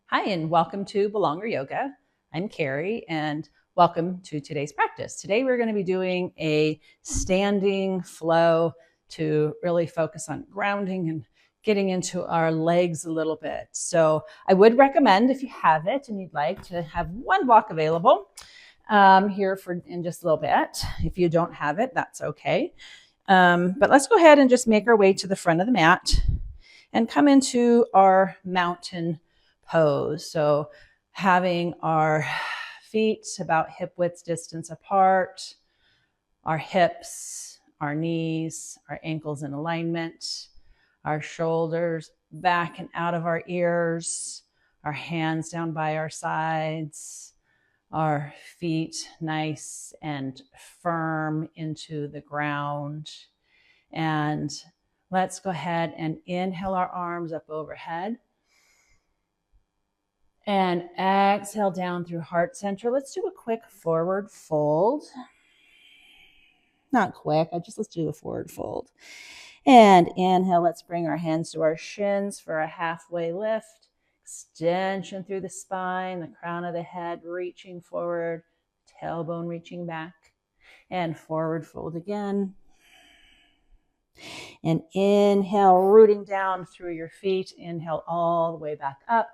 Hi, and welcome to Belonger Yoga. I'm Carrie, and welcome to today's practice. Today, we're going to be doing a standing flow to really focus on grounding and getting into our legs a little bit. So, I would recommend, if you have it and you'd like, to have one block available here in just a little bit. If you don't have it, that's okay. But let's go ahead and just make our way to the front of the mat and come into our mountain pose. So having our feet about hip width distance apart, our hips, our knees, our ankles in alignment, our shoulders back and out of our ears, our hands down by our sides, our feet nice and firm into the ground. And let's go ahead and inhale our arms up overhead. And exhale down through heart center. Let's do a quick forward fold. Not quick, let's do a forward fold. And inhale, let's bring our hands to our shins for a halfway lift. Extension through the spine, the crown of the head reaching forward, tailbone reaching back. And forward fold again. And inhale, rooting down through your feet. Inhale all the way back up.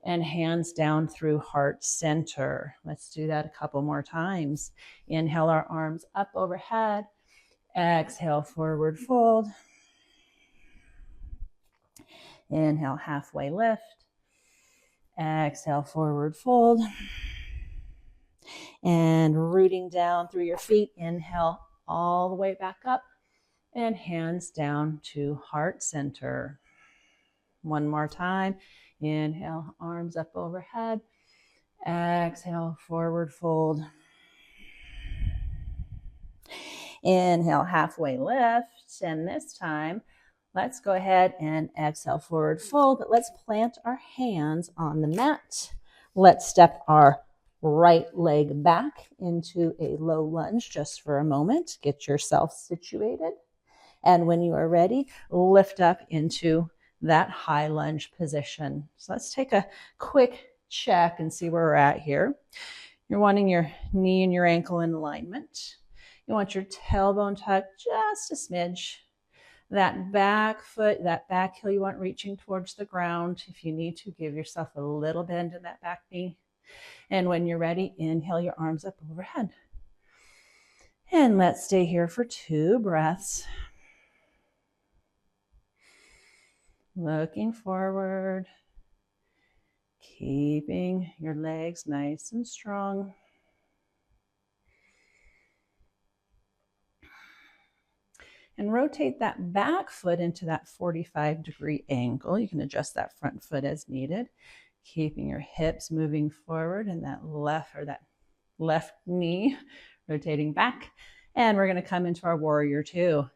And hands down through heart center. Let's do that a couple more times. Inhale our arms up overhead. Exhale, forward fold. Inhale, halfway lift. Exhale, forward fold. And rooting down through your feet. Inhale all the way back up. And hands down to heart center. One more time. Inhale, arms up overhead. Exhale, forward fold. Inhale, halfway lift. And this time, let's go ahead and exhale, forward fold. But let's plant our hands on the mat. Let's step our right leg back into a low lunge just for a moment. Get yourself situated. And when you are ready, lift up into that high lunge position. So let's take a quick check and see where we're at here. You're wanting your knee and your ankle in alignment. You want your tailbone tucked just a smidge. That back foot, that back heel, you want reaching towards the ground. If you need to, give yourself a little bend in that back knee. And when you're ready, inhale your arms up overhead. And let's stay here for 2 breaths. Looking forward, keeping your legs nice and strong. And rotate that back foot into that 45-degree angle. You can adjust that front foot as needed, keeping your hips moving forward and that left knee rotating back. And we're going to come into our warrior 2.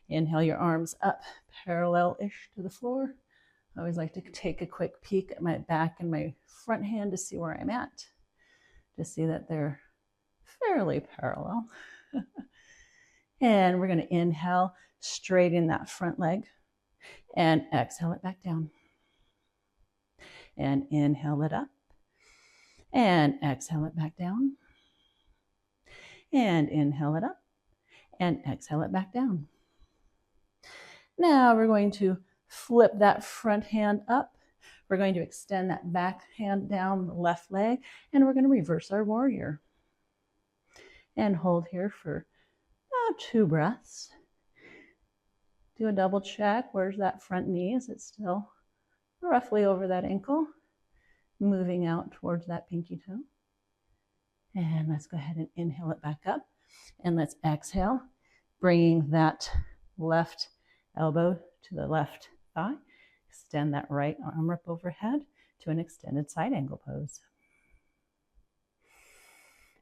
Inhale your arms up parallel-ish to the floor. I always like to take a quick peek at my back and my front hand to see where I'm at, to see that they're fairly parallel. And we're going to inhale, straighten that front leg, and exhale it back down. And inhale it up, and exhale it back down. And inhale it up, and exhale it back down. Now we're going to flip that front hand up. We're going to extend that back hand down the left leg, and we're going to reverse our warrior. And hold here for about 2 breaths. Do a double check. Where's that front knee? Is it still roughly over that ankle? Moving out towards that pinky toe. And let's go ahead and inhale it back up. And let's exhale, bringing that left elbow to the left thigh. Extend that right arm up overhead to an extended side angle pose.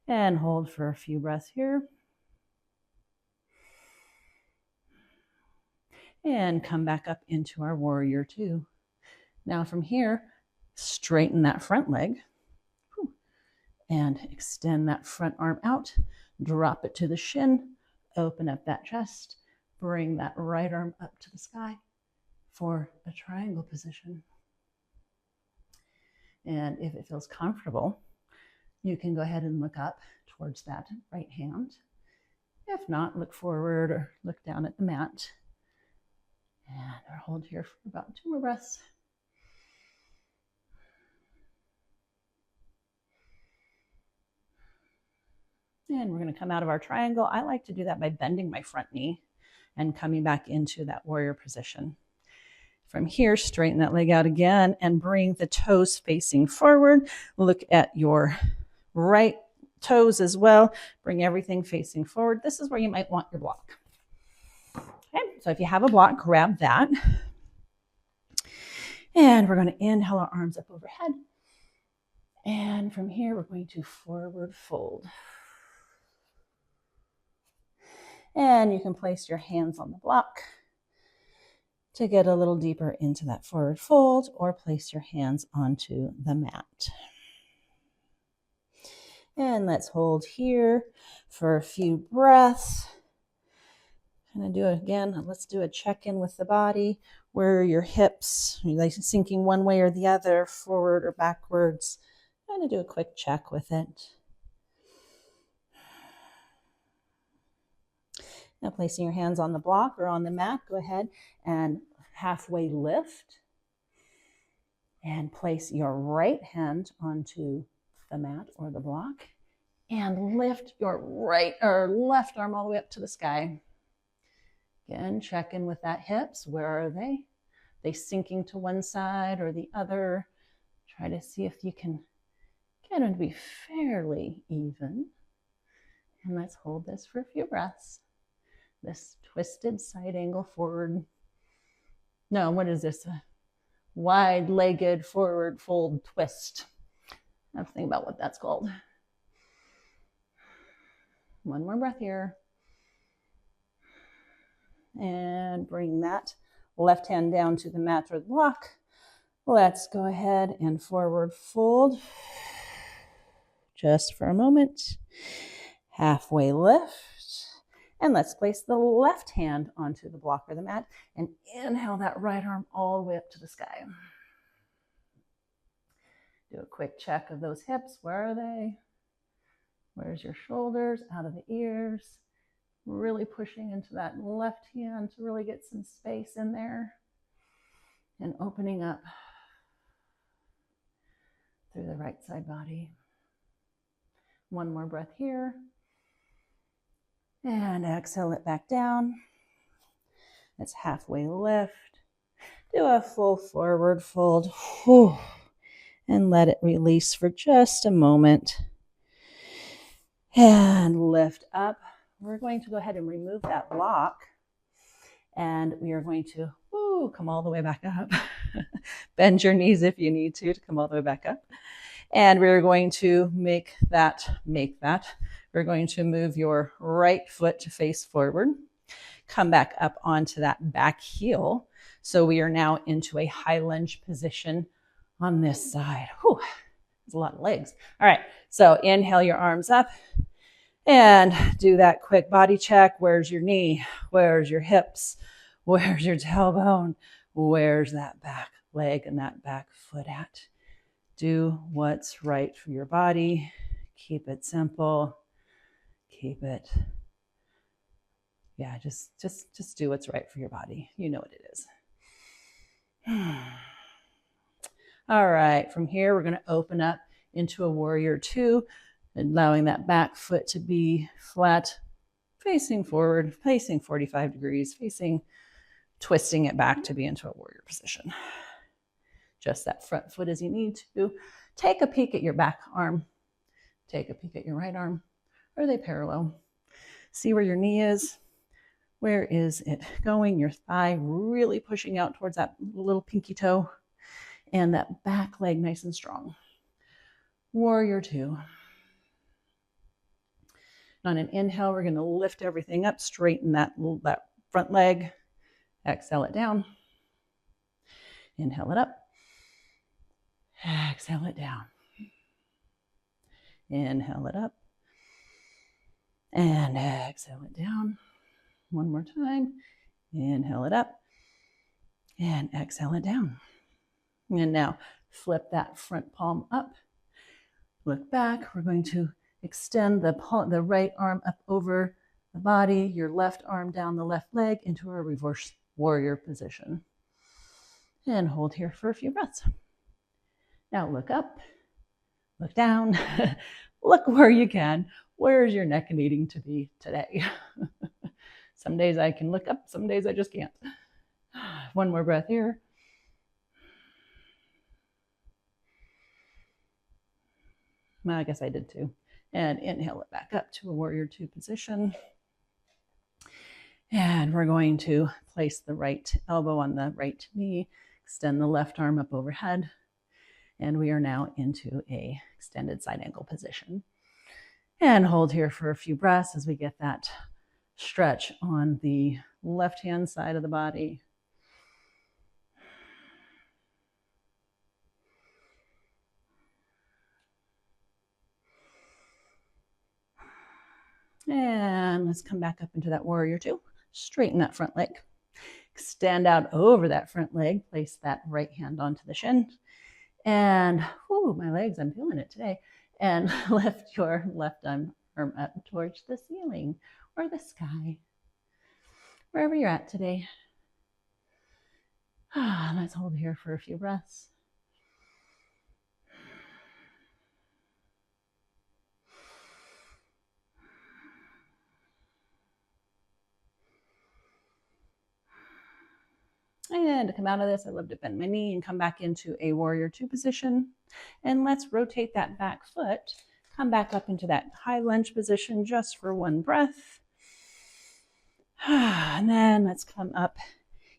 And hold for a few breaths here. And come back up into our warrior 2. Now from here, straighten that front leg and extend that front arm out. Drop it to the shin, open up that chest, bring that right arm up to the sky for a triangle position. And if it feels comfortable, you can go ahead and look up towards that right hand. If not, look forward or look down at the mat. And hold here for about 2 more breaths. And we're going to come out of our triangle. I like to do that by bending my front knee and coming back into that warrior position. From here, straighten that leg out again and bring the toes facing forward. Look at your right toes as well. Bring everything facing forward. This is where you might want your block. Okay, so if you have a block, grab that. And we're going to inhale our arms up overhead. And from here, we're going to forward fold. And you can place your hands on the block to get a little deeper into that forward fold, or place your hands onto the mat. And let's hold here for a few breaths. And do it again. Let's do a check-in with the body. Where are your hips? Are you like sinking one way or the other, forward or backwards? Kind of do a quick check with it. Now placing your hands on the block or on the mat, go ahead and halfway lift. And place your right hand onto the mat or the block. And lift your right or left arm all the way up to the sky. Again, check in with that hips. Where are they? Are they sinking to one side or the other? Try to see if you can get them to be fairly even. And let's hold this for a few breaths. This twisted side angle forward. No, what is this? A wide-legged forward fold twist. I have to think about what that's called. One more breath here. And bring that left hand down to the mat or the block. Let's go ahead and forward fold. Just for a moment. Halfway lift. And let's place the left hand onto the block or the mat and inhale that right arm all the way up to the sky. Do a quick check of those hips. Where are they? Where's your shoulders? Out of the ears. Really pushing into that left hand to really get some space in there. And opening up through the right side body. One more breath here. And exhale it back down. It's halfway lift. Do a full forward fold. And let it release for just a moment. And lift up. We're going to go ahead and remove that block. And we are going to come all the way back up. Bend your knees if you need to come all the way back up. And we're going to make that. We're going to move your right foot to face forward. Come back up onto that back heel. So we are now into a high lunge position on this side. There's a lot of legs. All right, so inhale your arms up and do that quick body check. Where's your knee? Where's your hips? Where's your tailbone? Where's that back leg and that back foot at? Do what's right for your body. Keep it simple. Keep it. Yeah, just do what's right for your body. You know what it is. All right, from here, we're going to open up into a warrior two, allowing that back foot to be flat, facing forward, facing 45 degrees, twisting it back to be into a warrior position. Just that front foot as you need to. Take a peek at your back arm. Take a peek at your right arm. Are they parallel? See where your knee is. Where is it going? Your thigh really pushing out towards that little pinky toe. And that back leg nice and strong. Warrior two. On an inhale, we're going to lift everything up, straighten that front leg. Exhale it down. Inhale it up. Exhale it down. Inhale it up. And exhale it down. One more time. Inhale it up. And exhale it down. And now Flip that front palm up. Look back. We're going to extend the right arm up over the body, your left arm down the left leg into a reverse warrior position. And hold here for a few breaths. Now look up, look down, look where you can. Where is your neck needing to be today? Some days I can look up, some days I just can't. One more breath here. Well, I guess I did too. And inhale it back up to a warrior two position. And we're going to place the right elbow on the right knee, extend the left arm up overhead. And we are now into a extended side angle position. And hold here for a few breaths as we get that stretch on the left-hand side of the body. And let's come back up into that warrior two. Straighten that front leg. Extend out over that front leg. Place that right hand onto the shin. And, whoo, my legs, I'm feeling it today. And lift your left arm up towards the ceiling or the sky, wherever you're at today. Let's hold here for a few breaths. And to come out of this, I love to bend my knee and come back into a warrior two position. And let's rotate that back foot. Come back up into that high lunge position just for one breath. And then let's come up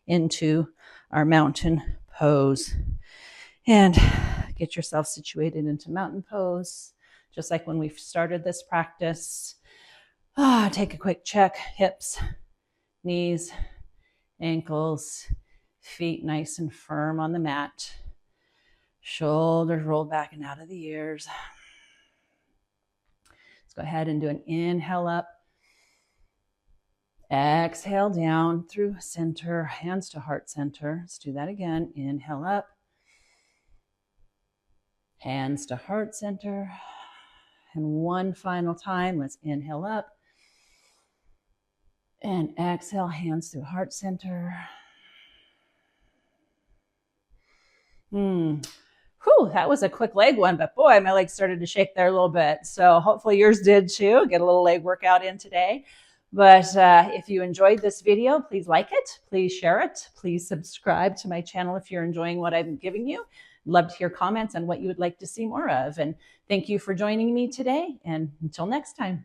into our mountain pose. And get yourself situated into mountain pose. Just like when we started this practice. Take a quick check. Hips, knees, ankles, feet nice and firm on the mat. Shoulders rolled back and out of the ears. Let's go ahead and do an inhale up. Exhale down through center, hands to heart center. Let's do that again. Inhale up. Hands to heart center. And one final time, let's inhale up. And exhale, hands through heart center. Whew, that was a quick leg one, but boy, my legs started to shake there a little bit. So hopefully yours did too. Get a little leg workout in today. But if you enjoyed this video, please like it, please share it, please subscribe to my channel if you're enjoying what I'm giving you. I'd love to hear comments on what you would like to see more of. And thank you for joining me today. And until next time.